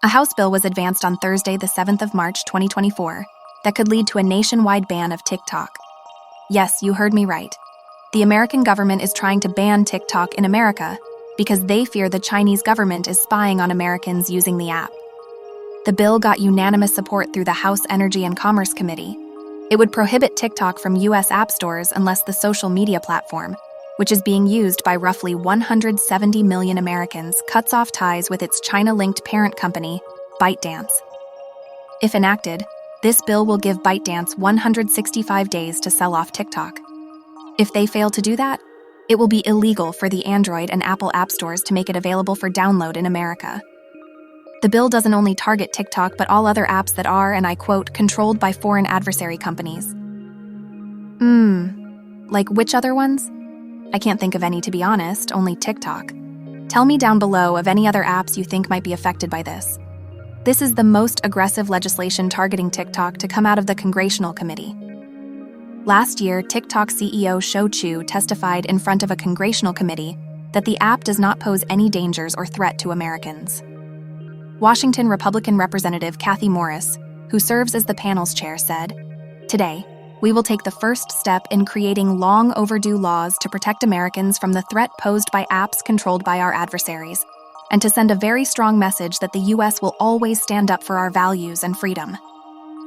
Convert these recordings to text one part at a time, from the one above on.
A House bill was advanced on Thursday, the 7th of March, 2024, that could lead to a nationwide ban of TikTok. Yes, you heard me right. The American government is trying to ban TikTok in America because they fear the Chinese government is spying on Americans using the app. The bill got unanimous support through the House Energy and Commerce Committee. It would prohibit TikTok from U.S. app stores unless the social media platform, which is being used by roughly 170 million Americans, cuts off ties with its China-linked parent company, ByteDance. If enacted, this bill will give ByteDance 165 days to sell off TikTok. If they fail to do that, it will be illegal for the Android and Apple app stores to make it available for download in America. The bill doesn't only target TikTok but all other apps that are, and I quote, controlled by foreign adversary companies. Like which other ones? I can't think of any, to be honest, only TikTok. Tell me down below of any other apps you think might be affected by this. This is the most aggressive legislation targeting TikTok to come out of the Congressional Committee. Last year, TikTok CEO Shou Chew testified in front of a congressional committee that the app does not pose any dangers or threat to Americans. Washington Republican Representative Cathy Morris, who serves as the panel's chair, said, "Today, we will take the first step in creating long overdue laws to protect Americans from the threat posed by apps controlled by our adversaries, and to send a very strong message that the U.S. will always stand up for our values and freedom."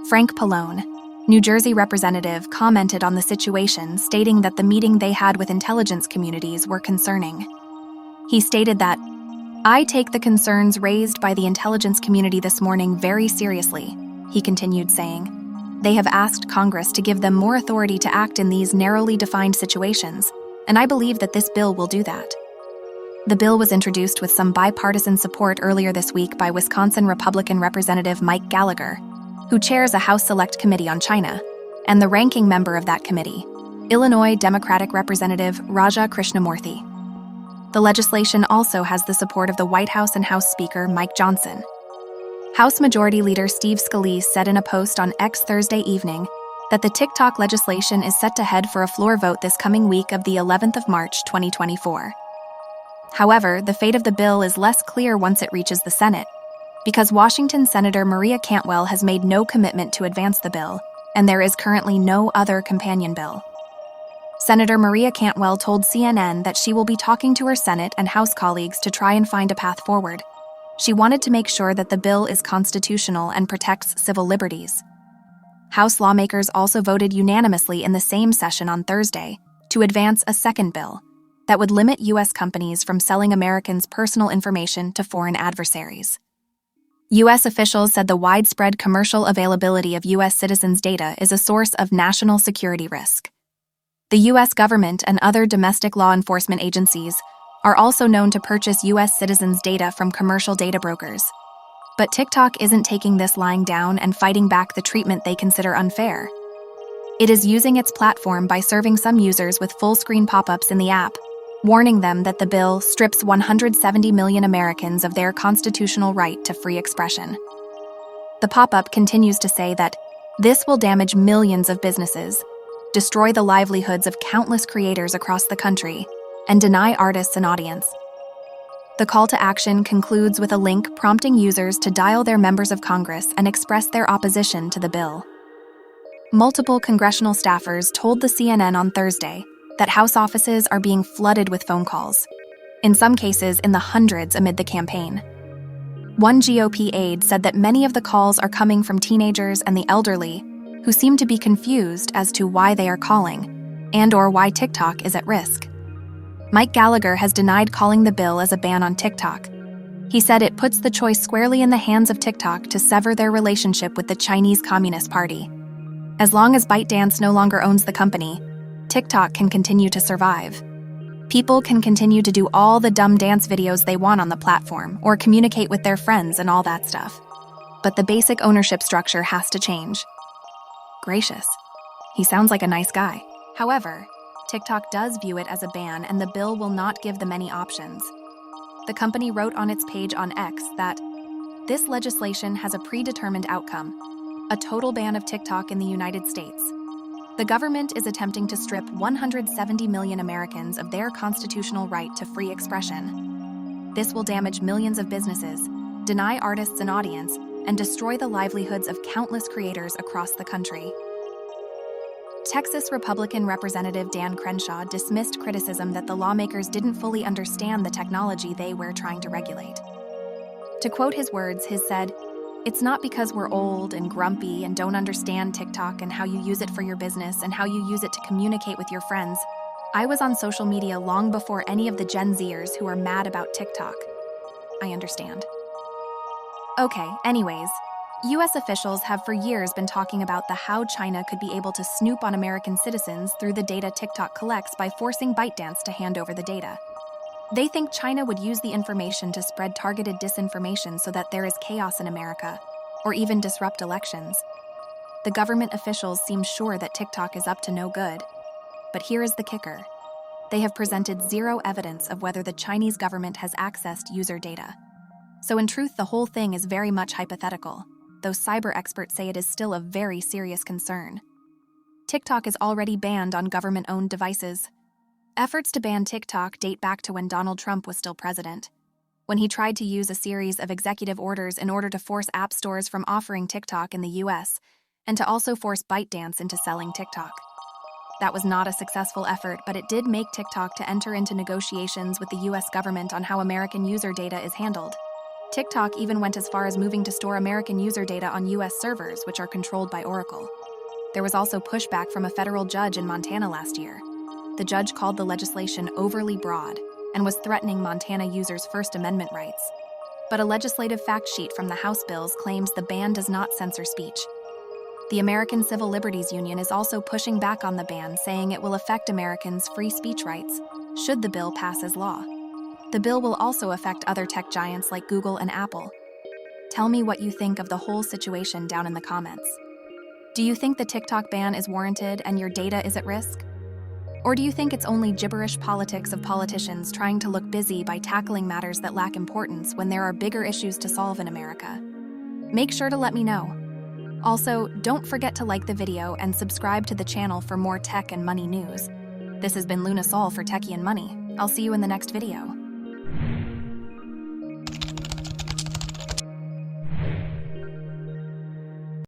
Frank Pallone, New Jersey representative, commented on the situation, stating that the meeting they had with intelligence communities were concerning. He stated that, "I take the concerns raised by the intelligence community this morning very seriously," he continued, saying, "They have asked Congress to give them more authority to act in these narrowly defined situations, and I believe that this bill will do that." The bill was introduced with some bipartisan support earlier this week by Wisconsin Republican Representative Mike Gallagher, who chairs a House Select Committee on China, and the ranking member of that committee, Illinois Democratic Representative Raja Krishnamoorthi. The legislation also has the support of the White House and House Speaker Mike Johnson. House Majority Leader Steve Scalise said in a post on X Thursday evening that the TikTok legislation is set to head for a floor vote this coming week of the 11th of March, 2024. However, the fate of the bill is less clear once it reaches the Senate, because Washington Senator Maria Cantwell has made no commitment to advance the bill, and there is currently no other companion bill. Senator Maria Cantwell told CNN that she will be talking to her Senate and House colleagues to try and find a path forward. She wanted to make sure that the bill is constitutional and protects civil liberties. House lawmakers also voted unanimously in the same session on Thursday to advance a second bill that would limit U.S. companies from selling Americans' personal information to foreign adversaries. U.S. officials said the widespread commercial availability of U.S. citizens' data is a source of national security risk. The U.S. government and other domestic law enforcement agencies are also known to purchase U.S. citizens' data from commercial data brokers. But TikTok isn't taking this lying down and fighting back the treatment they consider unfair. It is using its platform by serving some users with full-screen pop-ups in the app, warning them that the bill strips 170 million Americans of their constitutional right to free expression. The pop-up continues to say that this will damage millions of businesses, destroy the livelihoods of countless creators across the country, and deny artists an audience. The call to action concludes with a link prompting users to dial their members of Congress and express their opposition to the bill. Multiple congressional staffers told the CNN on Thursday that House offices are being flooded with phone calls, in some cases in the hundreds amid the campaign. One GOP aide said that many of the calls are coming from teenagers and the elderly, who seem to be confused as to why they are calling, and/or why TikTok is at risk. Mike Gallagher has denied calling the bill as a ban on TikTok. He said it puts the choice squarely in the hands of TikTok to sever their relationship with the Chinese Communist Party. As long as ByteDance no longer owns the company, TikTok can continue to survive. People can continue to do all the dumb dance videos they want on the platform or communicate with their friends and all that stuff. But the basic ownership structure has to change. Gracious. He sounds like a nice guy. However, TikTok does view it as a ban and the bill will not give them any options. The company wrote on its page on X that this legislation has a predetermined outcome, a total ban of TikTok in the United States. The government is attempting to strip 170 million Americans of their constitutional right to free expression. This will damage millions of businesses, deny artists an audience, and destroy the livelihoods of countless creators across the country. Texas Republican Representative Dan Crenshaw dismissed criticism that the lawmakers didn't fully understand the technology they were trying to regulate. To quote his words, he said, "It's not because we're old and grumpy and don't understand TikTok and how you use it for your business and how you use it to communicate with your friends. I was on social media long before any of the Gen Zers who are mad about TikTok. I understand." Okay, anyways, US officials have for years been talking about how China could be able to snoop on American citizens through the data TikTok collects by forcing ByteDance to hand over the data. They think China would use the information to spread targeted disinformation so that there is chaos in America, or even disrupt elections. The government officials seem sure that TikTok is up to no good. But here is the kicker. They have presented zero evidence of whether the Chinese government has accessed user data. So in truth, the whole thing is very much hypothetical, though cyber experts say it is still a very serious concern. TikTok is already banned on government-owned devices. Efforts to ban TikTok date back to when Donald Trump was still president, when he tried to use a series of executive orders in order to force app stores from offering TikTok in the US, and to also force ByteDance into selling TikTok. That was not a successful effort, but it did make TikTok to enter into negotiations with the US government on how American user data is handled. TikTok even went as far as moving to store American user data on US servers, which are controlled by Oracle. There was also pushback from a federal judge in Montana last year. The judge called the legislation overly broad and was threatening Montana users' First Amendment rights. But a legislative fact sheet from the House bills claims the ban does not censor speech. The American Civil Liberties Union is also pushing back on the ban, saying it will affect Americans' free speech rights should the bill pass as law. The bill will also affect other tech giants like Google and Apple. Tell me what you think of the whole situation down in the comments. Do you think the TikTok ban is warranted and your data is at risk? Or do you think it's only gibberish politics of politicians trying to look busy by tackling matters that lack importance when there are bigger issues to solve in America? Make sure to let me know. Also, don't forget to like the video and subscribe to the channel for more tech and money news. This has been Luna Sol for Techie and Money. I'll see you in the next video.